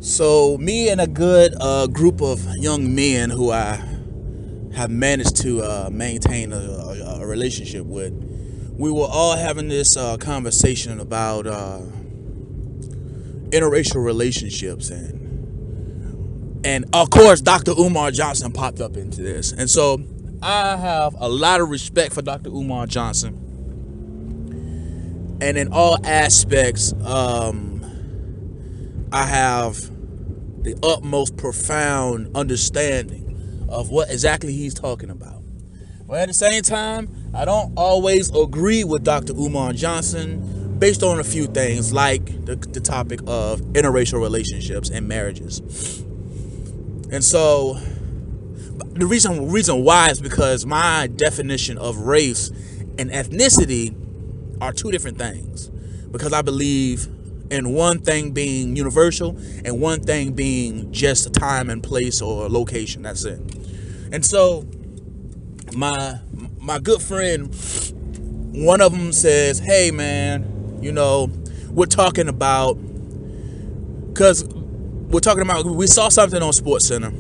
So me and a good group of young men who I have managed to maintain a relationship with, we were all having this conversation about interracial relationships, and of course Dr. Umar Johnson popped up into this. And so I have a lot of respect for Dr. Umar Johnson, and in all aspects I have the utmost profound understanding of what exactly he's talking about. But at the same time, I don't always agree with Dr. Umar Johnson based on a few things, like the topic of interracial relationships and marriages. And so the reason why is because my definition of race and ethnicity are two different things. Because I believe in one thing being universal and one thing being just a time and place or location. That's it. And so my good friend, one of them says, hey man, we're talking about, we saw something on Sports Center,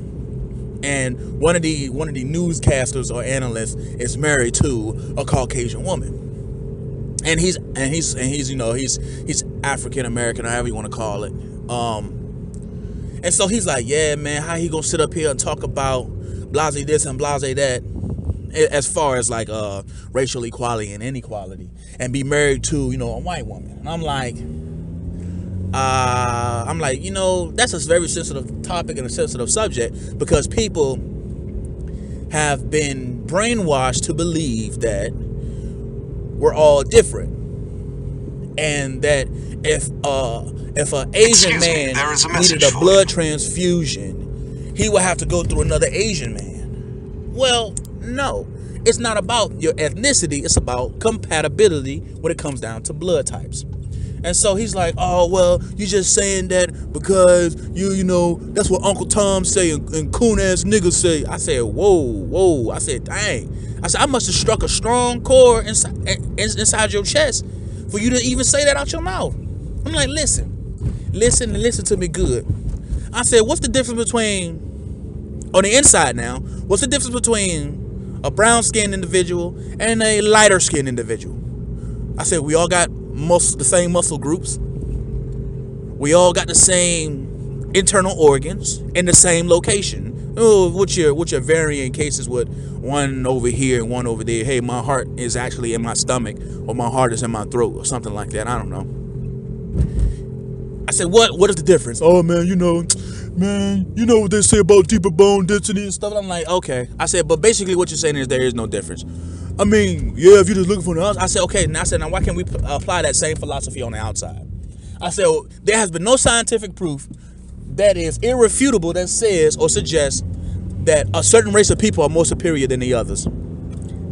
and one of the newscasters or analysts is married to a Caucasian woman. And he's African American, or however you want to call it. And so he's like, yeah, man, how he gonna sit up here and talk about blase this and blase that, as far as like racial equality and inequality, and be married to a white woman? And I'm like, that's a very sensitive topic and a sensitive subject, because people have been brainwashed to believe that we're all different, and that if an Asian man needed a blood transfusion, he would have to go through another Asian man. Well, no, it's not about your ethnicity. It's about compatibility when it comes down to blood types. And so he's like, oh, well, you just saying that because that's what Uncle Tom say and coon ass niggas say. I said, whoa. I said, dang. I said, I must have struck a strong chord inside your chest for you to even say that out your mouth. I'm like, listen to me good. I said, what's the difference between, on the inside now, what's the difference between a brown-skinned individual and a lighter-skinned individual? I said, we all got the same muscle groups. We all got the same internal organs in the same location. What's your varying cases with one over here and one over there? Hey, my heart is actually in my stomach, or my heart is in my throat, or something like that. I don't know. I said, what is the difference? Oh man, you know what they say about deeper bone density and stuff. I'm like, okay. I said, but basically what you're saying is there is no difference. I mean, yeah, if you're just looking for the outside. I said, okay. Now why can't we apply that same philosophy on the outside? I said, there has been no scientific proof that is irrefutable that says or suggests that a certain race of people are more superior than the others.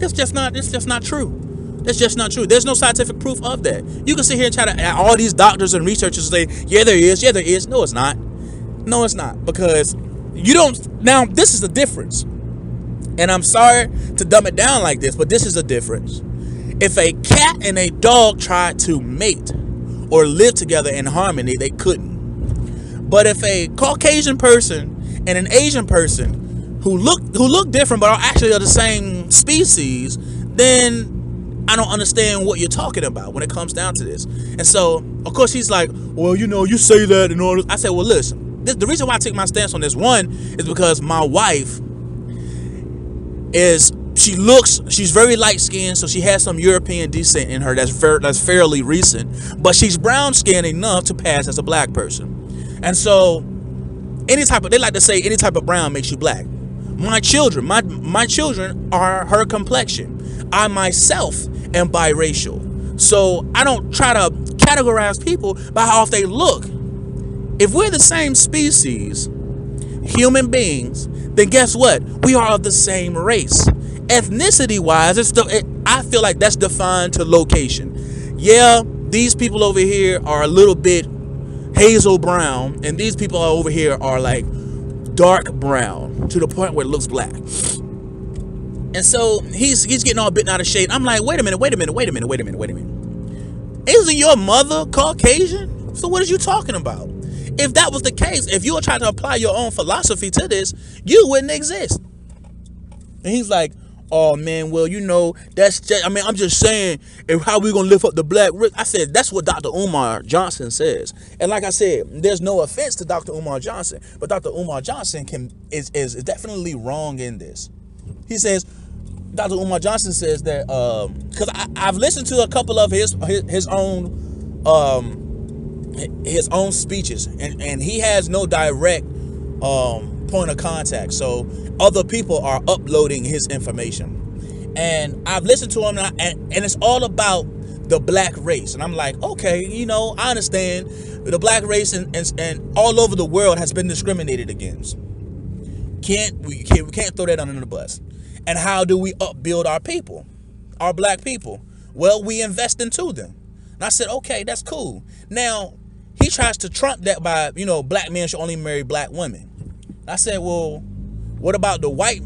It's just not true. That's just not true. There's no scientific proof of that. You can sit here and try to, all these doctors and researchers say, yeah, there is. No, it's not. No, it's not. Because you don't. Now, this is the difference. And I'm sorry to dumb it down like this, but this is the difference. If a cat and a dog tried to mate or live together in harmony, they couldn't. But if a Caucasian person and an Asian person who look different but are actually of the same species, then I don't understand what you're talking about when it comes down to this. And so, of course, he's like, well, you say that in order. I said, well, listen, the reason why I take my stance on this one is because my wife she's very light-skinned, so she has some European descent in her that's fairly recent, but she's brown-skinned enough to pass as a black person. And so they like to say any type of brown makes you black. My children are her complexion. I myself am biracial. So I don't try to categorize people by how they look. If we're the same species, human beings, then guess what? We are of the same race. Ethnicity-wise, I feel like that's defined to location. Yeah, these people over here are a little bit hazel brown, and these people over here are like dark brown to the point where it looks black. And so he's getting all bitten out of shape. I'm like, wait a minute. Isn't your mother Caucasian? So what are you talking about? If that was the case, if you were trying to apply your own philosophy to this, you wouldn't exist. And he's like, oh man, well, that's just, I'm just saying, if how we gonna lift up the black race. I said, that's what Dr. Umar Johnson says. And like I said, there's no offense to Dr. Umar Johnson, but Dr. Umar Johnson is definitely wrong in this. He says, Dr. Umar Johnson says that, because I've listened to a couple of his own speeches, and he has no direct point of contact, so other people are uploading his information, and I've listened to him, and it's all about the black race, and I'm like, okay, I understand the black race and all over the world has been discriminated against. We can't throw that under the bus. And how do we upbuild our people, our black people? Well, we invest into them. And I said, okay, that's cool. Now he tries to trump that by, black men should only marry black women. I said, well, what about the white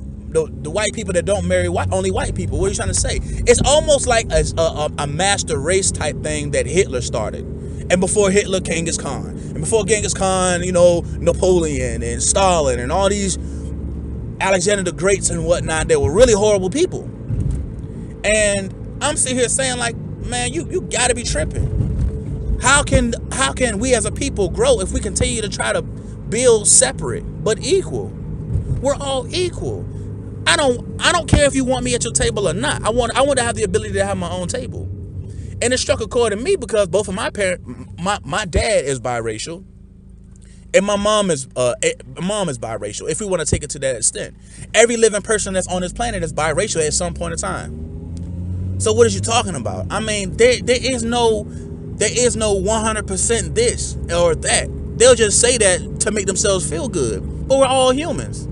people that don't marry only white people? What are you trying to say? It's almost like a master race type thing that Hitler started. And before Hitler, Genghis Khan. And before Genghis Khan, Napoleon and Stalin and all these Alexander the Greats and whatnot, they were really horrible people. And I'm sitting here saying, like, man, you gotta be tripping. How can we as a people grow if we continue to try to build separate but equal? We're all equal. I don't care if you want me at your table or not. I want to have the ability to have my own table. And it struck a chord in me because both of my parents, my dad is biracial, and my mom is biracial. If we want to take it to that extent, every living person that's on this planet is biracial at some point in time. So what is you talking about? I mean, there is no 100% this or that. They'll just say that to make themselves feel good. But we're all humans.